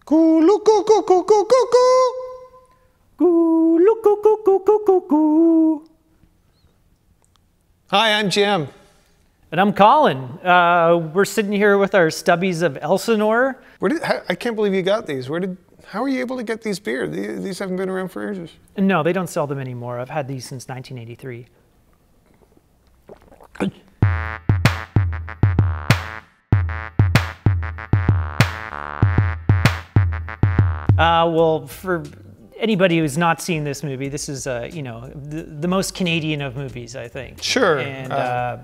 Hi, I'm Jim. And I'm Colin. We're sitting here with our stubbies of Elsinore. I can't believe you got these. How are you able to get these beer? These haven't been around for ages. No, they don't sell them anymore. I've had these since 1983. Well, for anybody who's not seen this movie, this is, the most Canadian of movies, I think. Sure. And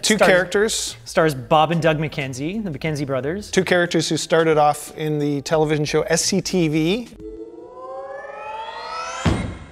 two characters. Stars Bob and Doug McKenzie, the McKenzie brothers. Two characters who started off in the television show SCTV.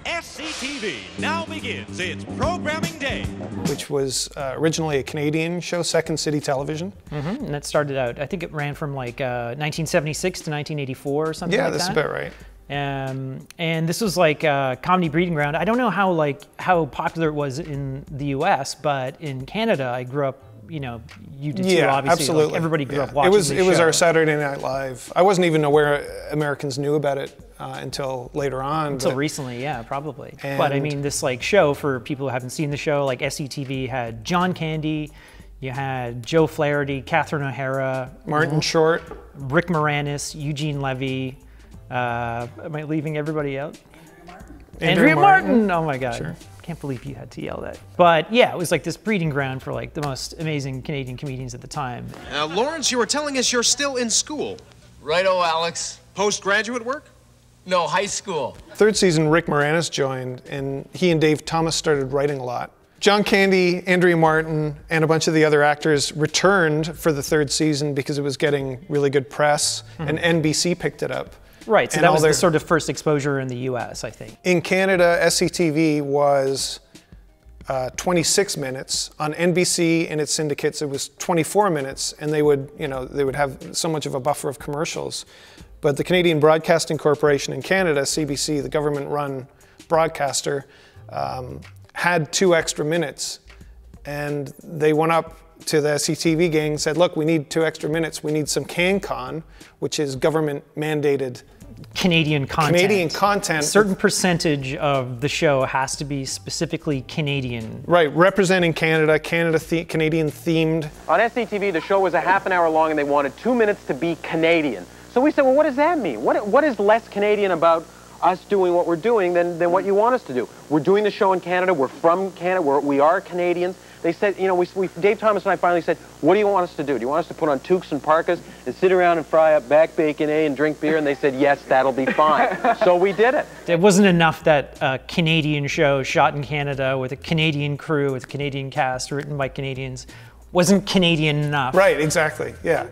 SCTV now begins its programming day. Which was originally a Canadian show, Second City Television. And that started out, I think it ran from like 1976 to 1984 or something like that. Yeah, that's about right. And this was like a comedy breeding ground. I don't know how popular it was in the US, but in Canada, I grew up, you did too, obviously. Absolutely. Like everybody grew up watching the show. It was our Saturday Night Live. I wasn't even aware Americans knew about it until later on. Until recently, yeah, probably. But I mean, this like show, for people who haven't seen the show, like SCTV had John Candy, you had Joe Flaherty, Catherine O'Hara, Martin Short, Rick Moranis, Eugene Levy. Am I leaving everybody out? Andrea Martin. Oh my God. Sure. Can't believe you had to yell that. But yeah, it was like this breeding ground for like the most amazing Canadian comedians at the time. Lawrence, you were telling us you're still in school. Righto, Alex. Postgraduate work? No, high school. Third season, Rick Moranis joined, and he and Dave Thomas started writing a lot. John Candy, Andrea Martin, and a bunch of the other actors returned for the third season because it was getting really good press, and NBC picked it up. Right, so that was the sort of first exposure in the US, I think. In Canada, SCTV was 26 minutes. On NBC and its syndicates, it was 24 minutes, and they would have so much of a buffer of commercials. But the Canadian Broadcasting Corporation in Canada, CBC, the government-run broadcaster, had 2 extra minutes, and they went up to the SCTV gang and said, look, we need 2 extra minutes. We need some CanCon, which is government-mandated Canadian content. Canadian content. A certain percentage of the show has to be specifically Canadian. Right, representing Canada, Canadian themed. On SCTV, the show was a half an hour long and they wanted 2 minutes to be Canadian. So we said, well, what does that mean? What is less Canadian about us doing what we're doing than what you want us to do? We're doing the show in Canada, we're from Canada, we are Canadians. They said, Dave Thomas and I finally said, what do you want us to do? Do you want us to put on toques and parkas and sit around and fry up back bacon, and drink beer? And they said, yes, that'll be fine. So we did it. It wasn't enough that a Canadian show shot in Canada with a Canadian crew, with a Canadian cast, written by Canadians, wasn't Canadian enough. Right, exactly, yeah.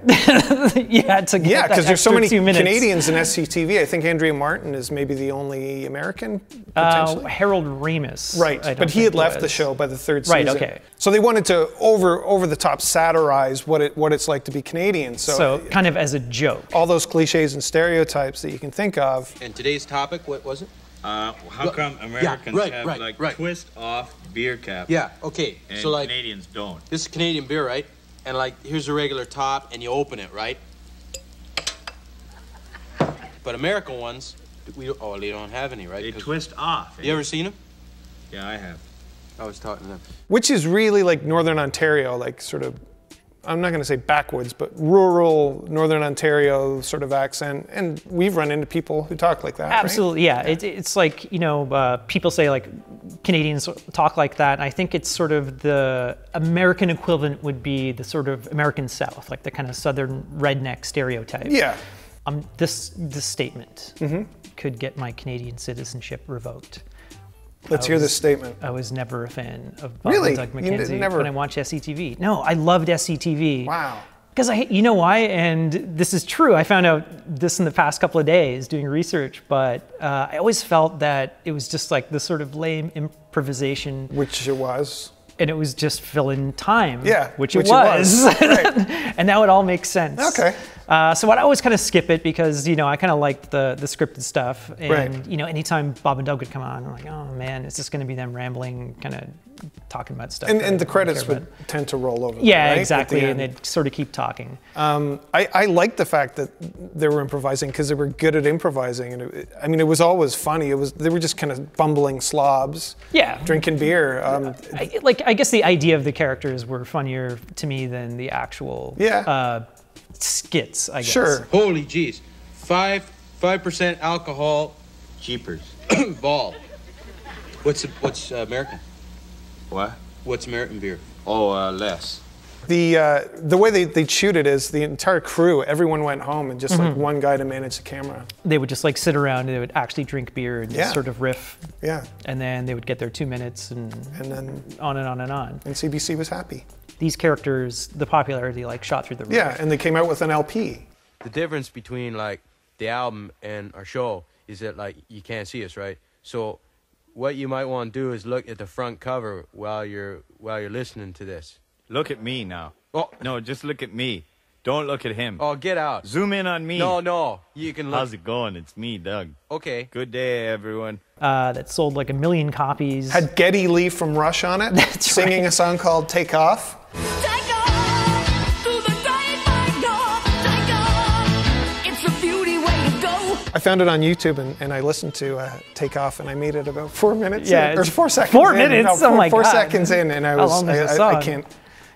You had to get because there's so many 2 minutes. Canadians in SCTV. I think Andrea Martin is maybe the only American, potentially. Harold Ramis. Right, but he had left the show by the third season. Right, okay. So they wanted to over the top satirize what it's like to be Canadian. So kind of as a joke. All those cliches and stereotypes that you can think of. And today's topic, what was it? How come Americans have twist off beer caps? Yeah, okay. And so like Canadians don't. This is Canadian beer, right? And like here's a regular top and you open it, right? But American ones, they don't have any, right? They twist off. You ever seen them? Yeah, I have. I was talking to them. Which is really like Northern Ontario, like sort of, I'm not going to say backwoods, but rural Northern Ontario sort of accent. And we've run into people who talk like that. Absolutely, right? Yeah. It's like, people say like Canadians talk like that. I think it's sort of the American equivalent would be the sort of American South, like the kind of Southern redneck stereotype. Yeah. This statement could get my Canadian citizenship revoked. Let's hear this statement. I was never a fan of Bob and Doug McKenzie when I watched SCTV. No, I loved SCTV. Wow. Because you know why? And this is true. I found out this in the past couple of days doing research, but I always felt that it was just like this sort of lame improvisation. Which it was. And it was just fill in time. Yeah, which it was. Right. And now it all makes sense. Okay. So I'd always kind of skip it because, you know, I kind of liked the scripted stuff. And, Right. you know, anytime Bob and Doug would come on, I'm like, oh man, it's just going to be them rambling, kind of talking about stuff. And the credits would tend to roll over. Yeah, right? exactly. And they'd sort of keep talking. I liked the fact that they were improvising because they were good at improvising. And I mean, it was always funny. They were just kind of bumbling slobs. Yeah. Drinking beer. I guess the idea of the characters were funnier to me than the actual skits, I guess. Sure. Holy jeez. 5% alcohol. Jeepers. Ball. What's American? What? What's American beer? Oh, less. The way they'd shoot it is the entire crew, everyone went home and just like one guy to manage the camera. They would just like sit around and they would actually drink beer and just sort of riff. Yeah. And then they would get their 2 minutes and then on and on and on. And CBC was happy. These characters, the popularity like shot through the roof. Yeah, and they came out with an LP. The difference between like the album and our show is that like you can't see us, right? So what you might want to do is look at the front cover while you're listening to this. Look at me now. Oh no, just look at me. Don't look at him. Oh, get out. Zoom in on me. No, you can look. How's it going? It's me, Doug. Okay. Good day, everyone. That sold like 1 million copies. Had Geddy Lee from Rush on it, singing a song called "Take Off." I found it on YouTube and I listened to Take Off and I made it about 4 minutes in, or 4 seconds 4 in. minutes? No, Oh my four God. seconds in and How long is the song? I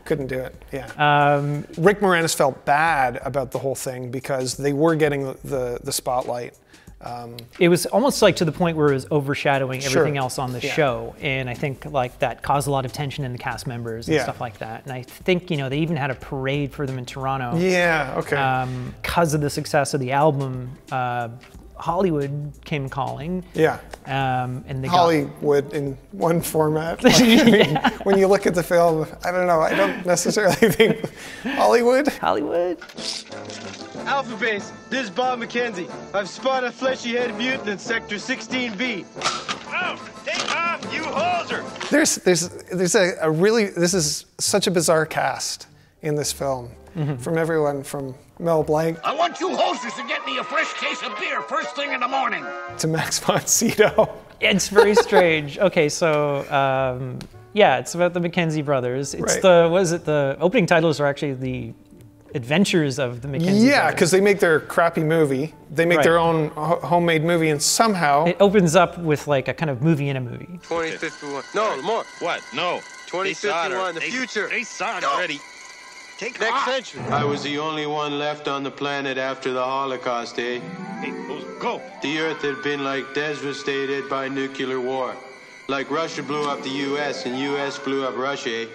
couldn't do it. Yeah. Rick Moranis felt bad about the whole thing because they were getting the spotlight. It was almost like to the point where it was overshadowing everything else on the show, and I think like that caused a lot of tension in the cast members and stuff like that. And I think, you know, they even had a parade for them in Toronto. Yeah, okay. Because of the success of the album, Hollywood came calling. Yeah. And they Hollywood in one format. When you look at the film, I don't know. I don't necessarily think Hollywood. Alpha Base, this is Bob McKenzie. I've spotted a fleshy-headed mutant in Sector 16B. Oh, take off, you hoser! There's a really, this is such a bizarre cast in this film. From everyone from Mel Blanc. I want you hosters to get me a fresh case of beer first thing in the morning. To Max von Sydow. It's very strange. Okay, so yeah, it's about the Mackenzie brothers. It's the opening titles are actually the Adventures of the Mackenzie brothers. Because they make their crappy movie. They make their own homemade movie and somehow... It opens up with like a kind of movie in a movie. 2051. No, more. What? No. 2051, the future. They saw it already. Take Next off. century. I was the only one left on the planet after the Holocaust, eh? Hey, hoser, go. The Earth had been like devastated by nuclear war. Like Russia blew up the U.S. and U.S. blew up Russia, eh?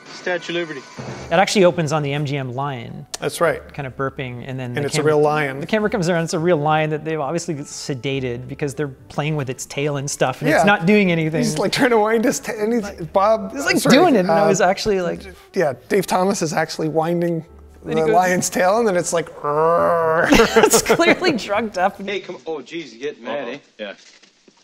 Statue of Liberty. It actually opens on the MGM lion. That's right. Kind of burping, and then it's a real lion. The camera comes around. It's a real lion that they've obviously sedated because they're playing with its tail and stuff, and it's not doing anything. He's like trying to wind his tail, and Bob. He's like doing it, and I was actually like, yeah, Dave Thomas is actually winding the lion's tail, and then it's like, it's clearly drugged up. Hey, come on. Oh, geez, you're getting mad, eh? Yeah.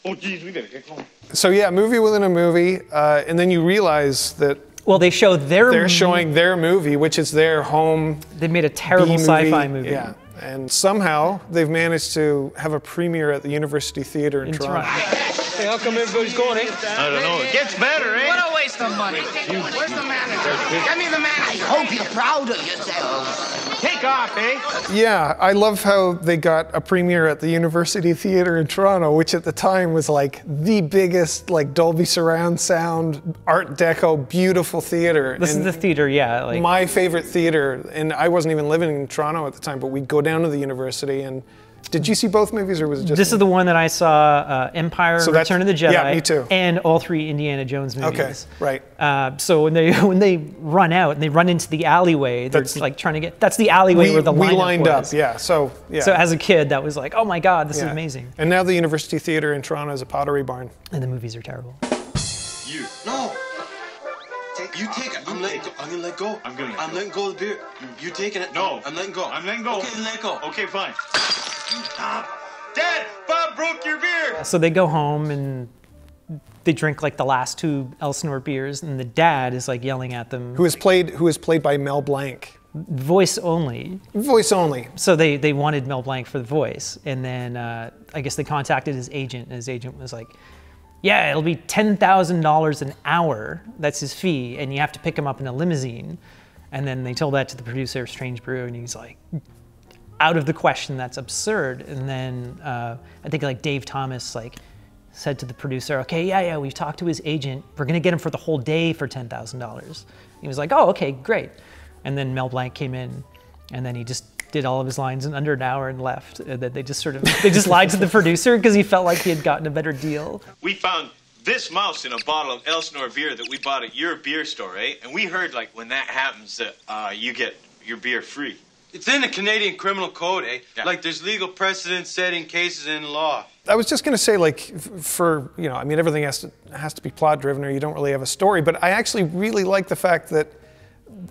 Oh, geez, we gotta get going. So yeah, movie within a movie, and then you realize that. Well, they show They're showing their movie, which is their home. They made a terrible sci-fi movie. Yeah, and somehow they've managed to have a premiere at the University Theatre in Toronto. Hey, how come everybody's going, eh? I don't know. It gets better, eh? What a waste of money. Where's the manager? Get me the manager. I hope you're proud of yourselves. Take off, eh? Yeah, I love how they got a premiere at the University Theatre in Toronto, which at the time was like the biggest, like Dolby surround sound, Art Deco, beautiful theater. This is the theater, yeah. Like my favorite theater, and I wasn't even living in Toronto at the time, but we'd go down to the university and. Did you see both movies, or was it just? This is the one that I saw: Empire, Return of the Jedi, yeah, me too. and all 3 Indiana Jones movies. Okay, right. So when they run out and they run into the alleyway, they're like trying to get. That's the alleyway where the lineup we lined was. up, yeah. So as a kid, that was like, oh my God, this is amazing. And now the University Theatre in Toronto is a Pottery Barn. And the movies are terrible. You no. You take it. I'm gonna let go. I'm letting go of the beer. You taking it? No. I'm letting go. I'm letting go. Okay, then let go. Okay, fine. Dad, Bob broke your beer. So they go home and they drink like the last 2 Elsinore beers, and the dad is like yelling at them. Who is played by Mel Blanc. Voice only. Voice only. So they wanted Mel Blanc for the voice, and then I guess they contacted his agent, and his agent was like, yeah, it'll be $10,000 an hour. That's his fee, and you have to pick him up in a limousine. And then they told that to the producer, Strange Brew, and he's like, out of the question, that's absurd. And then I think like Dave Thomas like said to the producer, okay, yeah, we've talked to his agent. We're gonna get him for the whole day for $10,000. He was like, oh, okay, great. And then Mel Blanc came in, and then he just did all of his lines in under an hour and left. And then they just lied to the producer because he felt like he had gotten a better deal. We found this mouse in a bottle of Elsinore beer that we bought at your beer store, eh? And we heard, like, when that happens, that you get your beer free. It's in the Canadian Criminal Code, eh? Yeah. Like, there's legal precedent setting cases in law. I was just going to say, like, for, you know, I mean, everything has to be plot driven or you don't really have a story, but I actually really like the fact that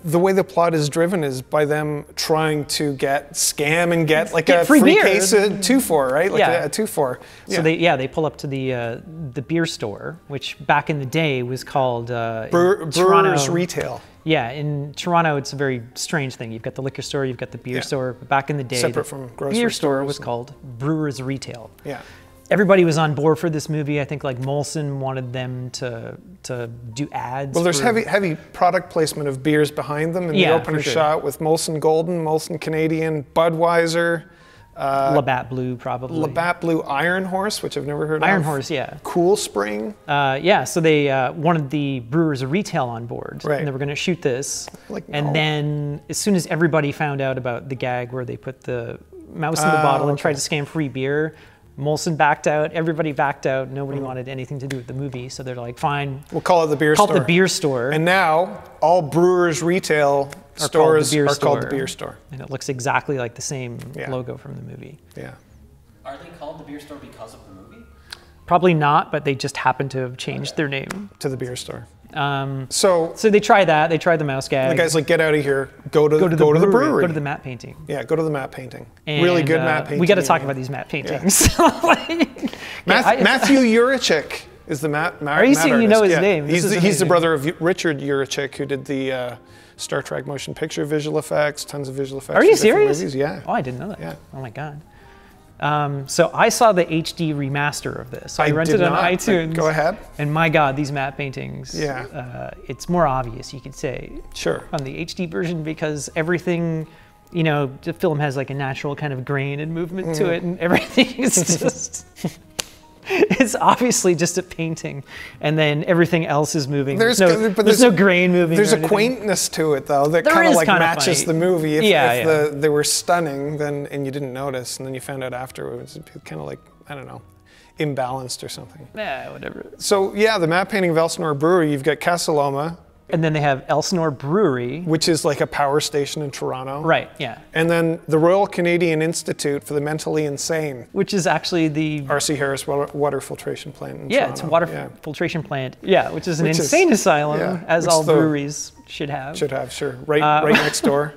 the way the plot is driven is by them trying to scam and get like a free case of 2-4, right? Like a 2-4. Yeah. So they pull up to the beer store, which back in the day was called Brewers Retail. Yeah, in Toronto it's a very strange thing. You've got the liquor store, you've got the beer store, but back in the day, separate from grocery beer store stores was called Brewers Retail. Yeah. Everybody was on board for this movie. I think like Molson wanted them to do ads. Well, there's heavy product placement of beers behind them in the opening shot with Molson Golden, Molson Canadian, Budweiser, Labatt Blue probably. Labatt Blue, Iron Horse, which I've never heard of. Iron Horse, yeah. Cool Spring. Yeah, so they wanted the Brewers Retail on board, right. And they were going to shoot this. And then as soon as everybody found out about the gag where they put the mouse in the bottle and tried to scam free beer, Molson backed out, everybody backed out, nobody wanted anything to do with the movie, so they're like, fine. We'll call it the beer store. Call it the beer store. And now, all Brewers Retail stores are called the beer store. And it looks exactly like the same logo from the movie. Yeah. Are they called the beer store because of the movie? Probably not, but they just happen to have changed their name. To the beer store. So they try that. They try the mouse gag. The guy's like, get out of here. Go to the brewery. Go to the matte painting. Yeah, go to the matte painting. And, really good matte painting. We got to talk about these matte paintings. Yeah. Matthew Urachik is the matte Are you saying you know his name? He's the brother of Richard Urachik, who did the Star Trek motion picture visual effects, tons of visual effects. Are you serious? Movies. Yeah. Oh, I didn't know that. Yeah. Oh my God. So I saw the HD remaster of this. I rented it on iTunes. Go ahead. And my God, these matte paintings. Yeah. It's more obvious, you could say. Sure. On the HD version because everything, you know, the film has like a natural kind of grain and movement to it, and everything is just. It's obviously just a painting, and then everything else is moving. There's no grain moving. There's a quaintness to it, though, that kind of like matches the movie. If they were stunning, then and you didn't notice, and then you found out afterwards, it's kind of like, I don't know, imbalanced or something. Yeah, whatever. So yeah, the matte painting of Elsinore Brewery. You've got Casa Loma. And then they have Elsinore Brewery. Which is like a power station in Toronto. Right, yeah. And then the Royal Canadian Institute for the Mentally Insane. Which is actually the... R.C. Harris water filtration plant in Toronto. It's a water filtration plant. Yeah, which is an insane asylum, as all breweries should have. Should have, sure. Right next door.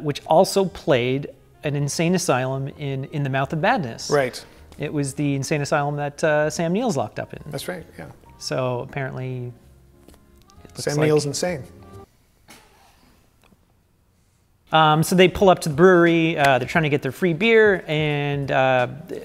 Which also played an insane asylum in The Mouth of Madness. Right. It was the insane asylum that Sam Neill's locked up in. That's right, yeah. So apparently... Sam Neill's insane. So they pull up to the brewery, they're trying to get their free beer, and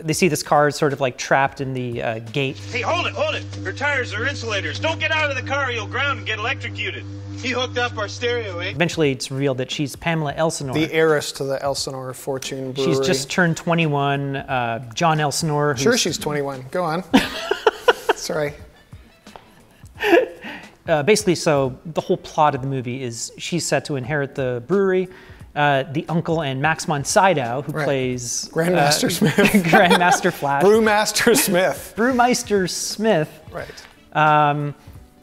they see this car sort of like trapped in the gate. Hey, hold it! Her tires are insulators. Don't get out of the car, you'll ground and get electrocuted. He hooked up our stereo, eh? Eventually it's revealed that she's Pamela Elsinore. The heiress to the Elsinore Fortune Brewery. She's just turned 21, John Elsinore. Sure she's 21, go on. Sorry. Basically, so the whole plot of the movie is she's set to inherit the brewery. The uncle and Max von Sydow, who plays Grandmaster Smith, Grandmaster Flash, Brewmaster Smith, Brewmeister Smith. Right.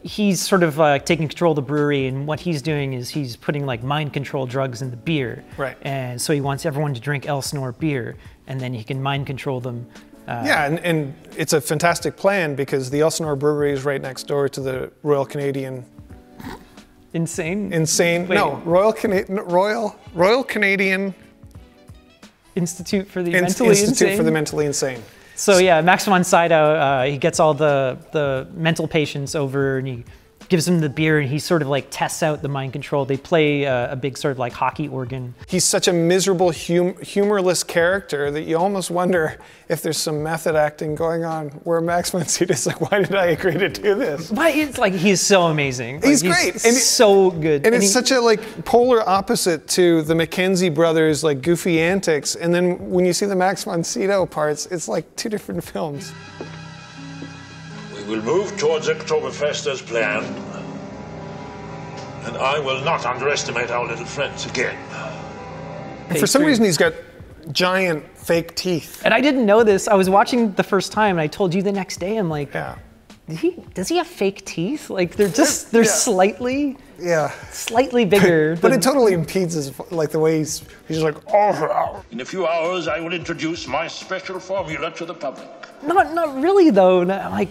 He's sort of taking control of the brewery, and what he's doing is he's putting like mind control drugs in the beer. Right. And so he wants everyone to drink Elsinore beer, and then he can mind control them. Yeah, and it's a fantastic plan because the Elsinore Brewery is right next door to the Royal Canadian. Insane. Wait. No, Royal Canadian Institute for the Mentally Insane. Institute for the Mentally Insane. So yeah, Max von Sydow, he gets all the mental patients over, and he gives him the beer, and he sort of like tests out the mind control. They play a big sort of like hockey organ. He's such a miserable, humorless character that you almost wonder if there's some method acting going on where Max von Sydow's like, why did I agree to do this? But it's like, he's so amazing. He's like, great. He's so good. And it's such a like polar opposite to the Mackenzie brothers like goofy antics. And then when you see the Max von Sydow parts, it's like two different films. We will move towards Oktoberfest as planned. And I will not underestimate our little friends again. And for some reason, he's got giant fake teeth. And I didn't know this. I was watching the first time, and I told you the next day, I'm like, does he have fake teeth? Like, they're just, they're slightly bigger. But it totally impedes his, like the way he's like, oh. In a few hours, I will introduce my special formula to the public. Not really, though. Like,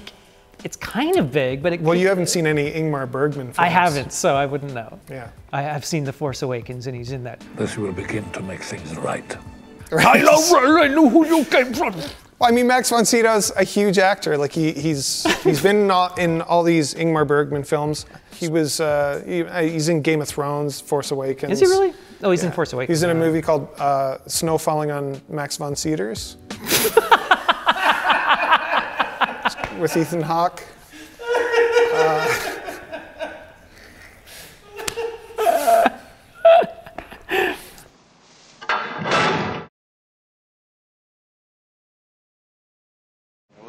it's kind of big, but well, you haven't seen any Ingmar Bergman films. I haven't, so I wouldn't know. Yeah. I've seen The Force Awakens, and he's in that. This will begin to make things right. I know who you came from. Well, I mean, Max von Sydow's a huge actor. Like he's been in all these Ingmar Bergman films. He was he's in Game of Thrones, Force Awakens. Is he really? Oh, he's in Force Awakens. He's in a movie called Snow Falling on Max von Sydow's with Ethan Hawke.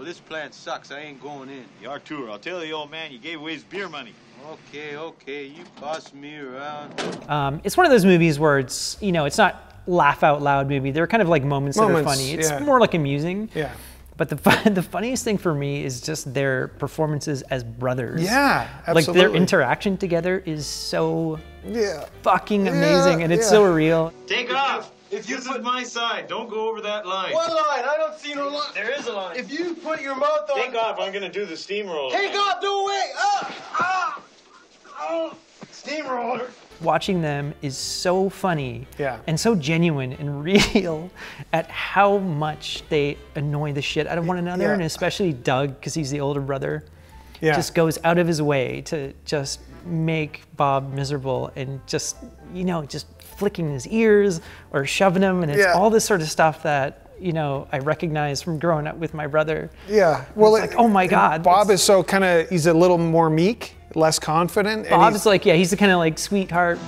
This plan sucks. I ain't going in. You are too. I'll tell the old man you gave away his beer money. Okay. You boss me around. It's one of those movies where it's, you know, it's not laugh out loud movie. They're kind of like moments that are funny. It's more like amusing. Yeah. But the funniest thing for me is just their performances as brothers. Yeah, absolutely. Like their interaction together is so fucking amazing, and it's so real. Take off. This is my side. Don't go over that line. What line? I don't see no line. There is a line. If you put your mouth on... Take off. I'm going to do the steamroller. Take off. No way. Steamroller. Watching them is so funny and so genuine and real at how much they annoy the shit out of one another, and especially Doug, because he's the older brother, just goes out of his way to just make Bob miserable and just, you know, just flicking his ears or shoving him, and it's all this sort of stuff that, you know, I recognize from growing up with my brother. Yeah, well, it's like, oh my God. Bob is so kind of, he's a little more meek, less confident. Bob's like, he's the kind of like sweetheart.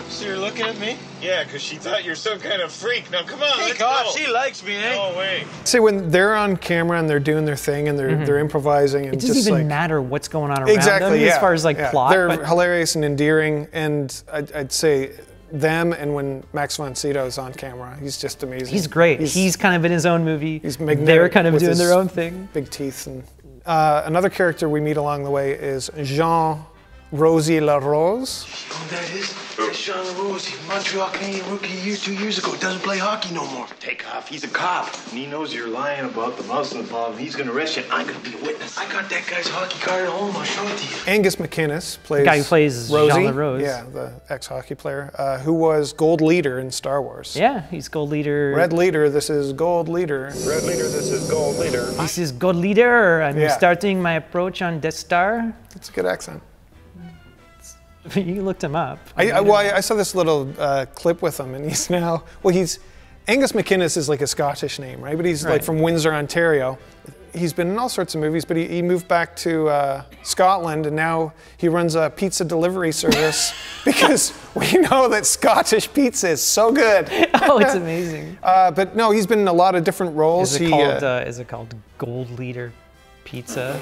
So you're looking at me? Yeah, because she thought you're some kind of freak. Now come on, let's off. go. She likes me, eh? No way. See, when they're on camera and they're doing their thing and they're improvising, and it doesn't just even like, matter what's going on around them as far as like plot. They're hilarious and endearing, and I'd say them, and when Max von Sydow is on camera, he's just amazing. He's great. He's kind of in his own movie. He's magnetic. They're kind of with doing their own thing. Big teeth. And another character we meet along the way is Jean Rosie LaRose. Oh, that is? That's Jean LaRose. Montreal Canadian Rookie of the Year 2 years ago. Doesn't play hockey no more. Take off. He's a cop. And he knows you're lying about the mouse in the bomb. He's going to arrest you. I'm going to be a witness. I got that guy's hockey card at home. I'll show it to you. Angus McInnes plays the guy who plays Rosie. Jean LaRose. Yeah, the ex-hockey player who was Gold Leader in Star Wars. Yeah, he's Gold Leader. Red Leader, this is Gold Leader. Red Leader, this is Gold Leader. This is Gold Leader. I'm starting my approach on Death Star. That's a good accent. You looked him up. I saw this little clip with him, and he's now, Angus McInnes is like a Scottish name, right? But he's like from Windsor, Ontario. He's been in all sorts of movies, but he moved back to Scotland, and now he runs a pizza delivery service because we know that Scottish pizza is so good. Oh, it's amazing. But no, he's been in a lot of different roles. Is it called Gold Leader Pizza?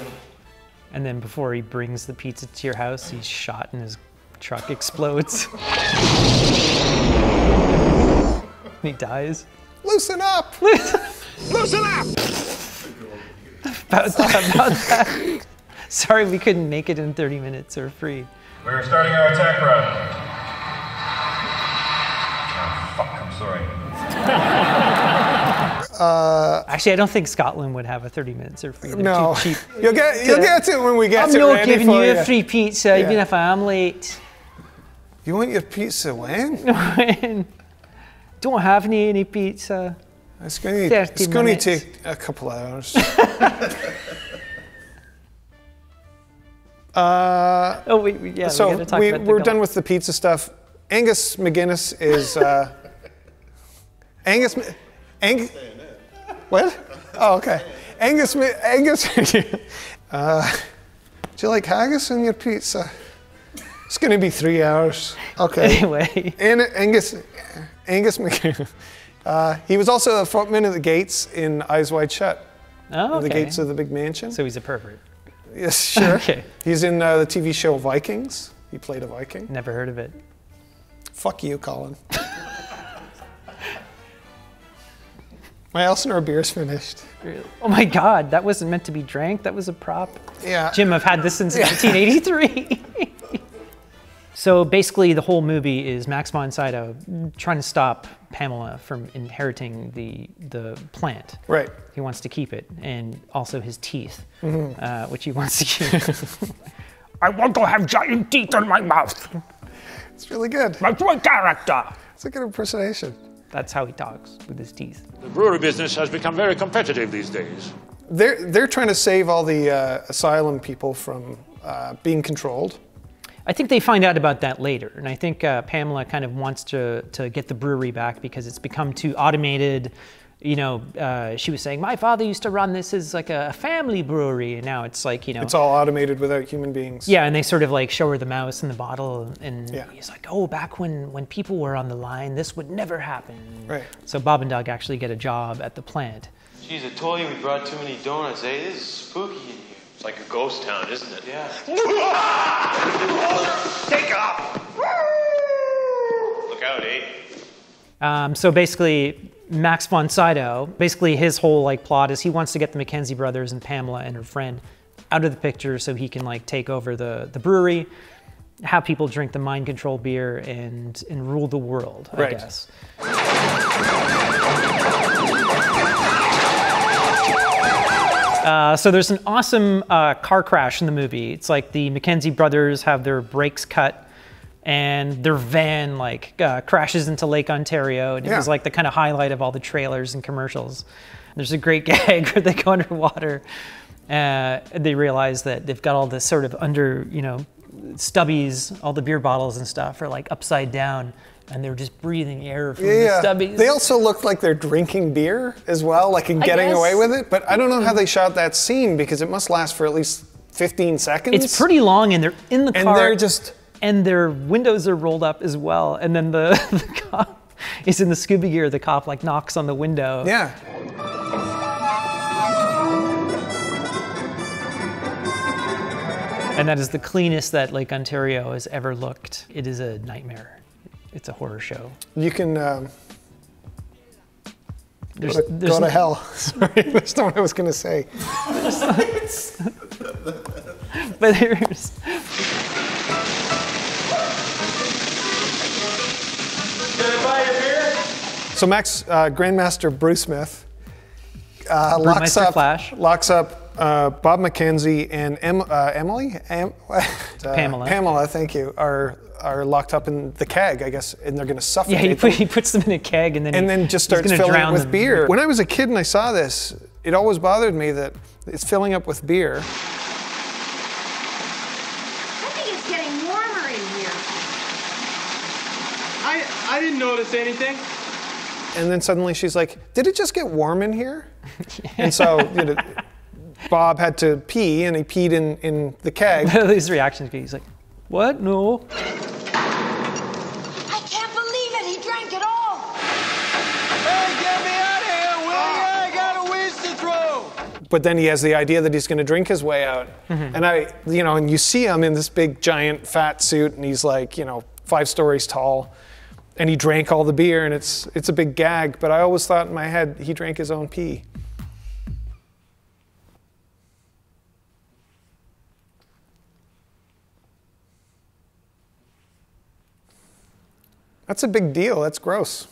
And then before he brings the pizza to your house, he's shot and his truck explodes. He dies. Loosen up! Loosen up! About that. Sorry, we couldn't make it in 30 minutes or free. We're starting our attack run. Oh, fuck, I'm sorry. Actually, I don't think Scotland would have a 30 minutes or free. They're no. too cheap. You'll get to it when we get to it. I'm not giving you a free pizza, even if I am late. You want your pizza when? Don't have any pizza. It's going to take a couple hours. Oh, yeah. So we're done with the pizza stuff. Angus McGinnis is what? Oh, okay. Angus. Do you like haggis in your pizza? It's going to be 3 hours. Okay. Anyway. Angus McGinnis. He was also a footman at the gates in Eyes Wide Shut. Oh, okay. The gates of the big mansion. So he's a pervert. Yes, sure. Okay. He's in the TV show Vikings. He played a Viking. Never heard of it. Fuck you, Colin. My Elsinore beer's finished. Oh my God, that wasn't meant to be drank. That was a prop. Yeah. Jim, I've had this since 1983. So basically, the whole movie is Max von Sydow trying to stop Pamela from inheriting the plant. Right. He wants to keep it, and also his teeth, which he wants to keep. I want to have giant teeth in my mouth. It's really good. That's my character. It's a good impersonation. That's how he talks, with his teeth. The brewery business has become very competitive these days. They're trying to save all the asylum people from being controlled. I think they find out about that later, and I think Pamela kind of wants to get the brewery back because it's become too automated. You know, she was saying, my father used to run this as like a family brewery, and now it's like, you know. It's all automated without human beings. Yeah, and they sort of like show her the mouse in the bottle, and he's like, oh, back when people were on the line, this would never happen. Right. So Bob and Doug actually get a job at the plant. Jeez, I told you we brought too many donuts, eh? This is spooky in here. It's like a ghost town, isn't it? Yeah. Take off! Look out, eh? So basically, Max von Sydow, basically his whole like plot is he wants to get the McKenzie brothers and Pamela and her friend out of the picture so he can like take over the brewery, have people drink the mind control beer and rule the world, I guess. So there's an awesome car crash in the movie. It's like the McKenzie brothers have their brakes cut and their van like crashes into Lake Ontario. And it was like the kind of highlight of all the trailers and commercials. There's a great gag where they go underwater. They realize that they've got all this sort of under, you know, stubbies, all the beer bottles and stuff are like upside down. And they're just breathing air from the stubbies. They also look like they're drinking beer as well, like and getting away with it. But I don't know how they shot that scene because it must last for at least 15 seconds. It's pretty long, and they're in the car. And they're just... And their windows are rolled up as well. And then the cop is in the scuba gear. The cop like knocks on the window. Yeah. And that is the cleanest that Lake Ontario has ever looked. It is a nightmare. It's a horror show. You can go to no, hell. Sorry, that's not what I was going to say. But there's... So Max, Grandmaster Bruce Smith, locks up Bob McKenzie and Emily? Pamela. Pamela, thank you, are locked up in the keg, I guess, and they're going to suffocate them. He puts them in a keg and then just starts filling it with beer. When I was a kid and I saw this, it always bothered me that it's filling up with beer. I think it's getting warmer in here. I didn't notice anything. And then suddenly she's like, did it just get warm in here? And so Bob had to pee, and he peed in the keg. His reaction, he's like, what? No. I can't believe it. He drank it all. Hey, get me out of here, will ya? I got a whiz to throw. But then he has the idea that he's going to drink his way out. And and you see him in this big, giant, fat suit, and he's like, 5 stories tall. And he drank all the beer, and it's a big gag. But I always thought in my head he drank his own pee. That's a big deal. That's gross.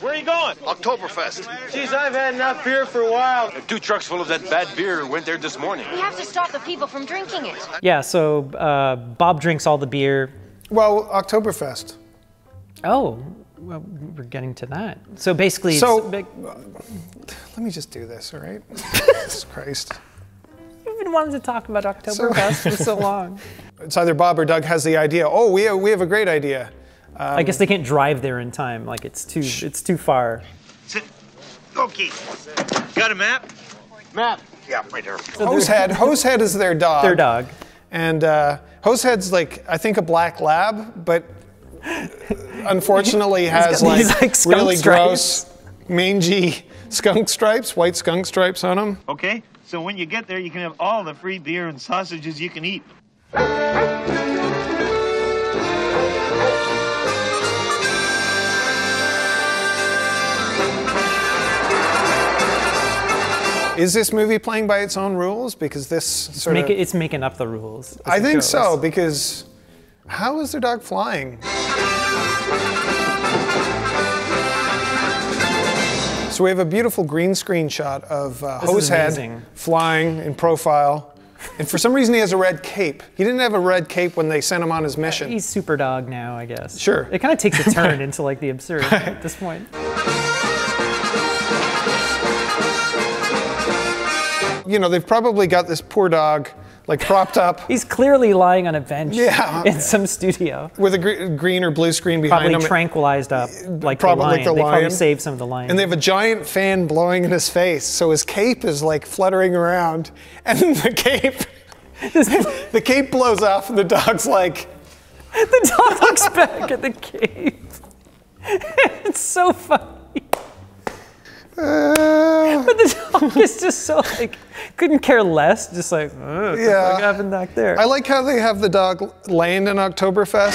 Where are you going? Oktoberfest. Jeez, I've had enough beer for a while. 2 trucks full of that bad beer went there this morning. We have to stop the people from drinking it. Yeah, so Bob drinks all the beer. Well, Oktoberfest. Oh, well, we're getting to that. So basically, So, it's big. let me just do this, all right? Jesus Christ. You've been wanting to talk about Oktoberfest for so long. It's either Bob or Doug has the idea. Oh, we have a great idea. I guess they can't drive there in time. Like it's too far. Okay. Got a map? Map. Yeah, right there. Hosehead is their dog. Their dog. And Hosehead's like, I think, a black lab, but unfortunately has like really gross, mangy skunk stripes, white skunk stripes on him. Okay, so when you get there, you can have all the free beer and sausages you can eat. Is this movie playing by its own rules? Because this sort of... It's making up the rules. I think so, because how is their dog flying? So we have a beautiful green screen shot of Hosehead flying in profile. And for some reason he has a red cape. He didn't have a red cape when they sent him on his mission. He's super dog now, I guess. Sure. It kind of takes a turn into like the absurd at this point. You know, they've probably got this poor dog like propped up. He's clearly lying on a bench in some studio. With a green or blue screen behind him. Probably tranquilized up like probably the lion. like the They lion. probably saved some of the lion. And they have a giant fan blowing in his face, so his cape is like fluttering around. And then the cape blows off and the dog's like... The dog looks back at the cape. It's so funny. But the dog is just so like, couldn't care less, just like, what the fuck happened back there? I like how they have the dog land in Oktoberfest.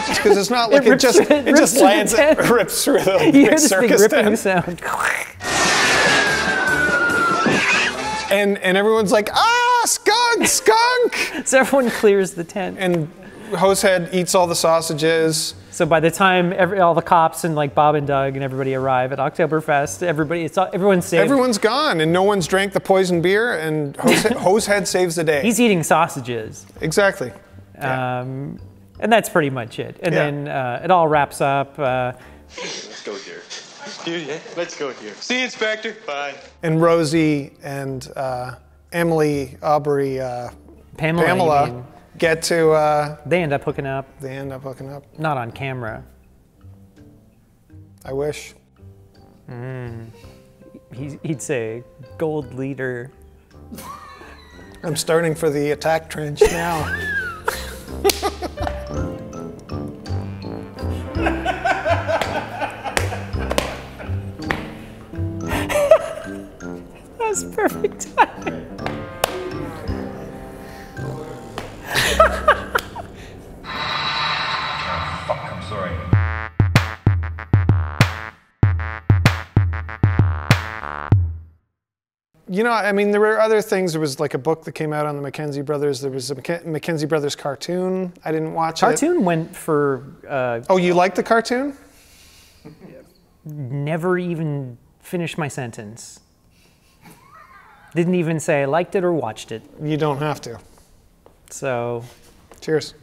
Because it's not like it just lands, it rips through the big circus tent. Sound. And everyone's like, ah, skunk, skunk! So everyone clears the tent. And Hosehead eats all the sausages. So by the time all the cops and like Bob and Doug and everybody arrive at Oktoberfest, everyone's saved. Everyone's gone, and no one's drank the poison beer, and Hosehead saves the day. He's eating sausages. Exactly. And that's pretty much it. And then it all wraps up. Let's go here. Let's go here. See you, Inspector. Bye. And Rosie and Emily, Aubrey, Pamela get to... they end up hooking up. They end up hooking up. Not on camera. I wish. He'd say, gold leader. I'm starting for the attack trench now. That's perfect timing. I'm sorry. You know, I mean, there were other things. There was like a book that came out on the Mackenzie brothers. There was a Mackenzie brothers cartoon. I didn't watch it. Cartoon went for... oh, you liked the cartoon? Never even finished my sentence. Didn't even say I liked it or watched it. You don't have to. So... Cheers.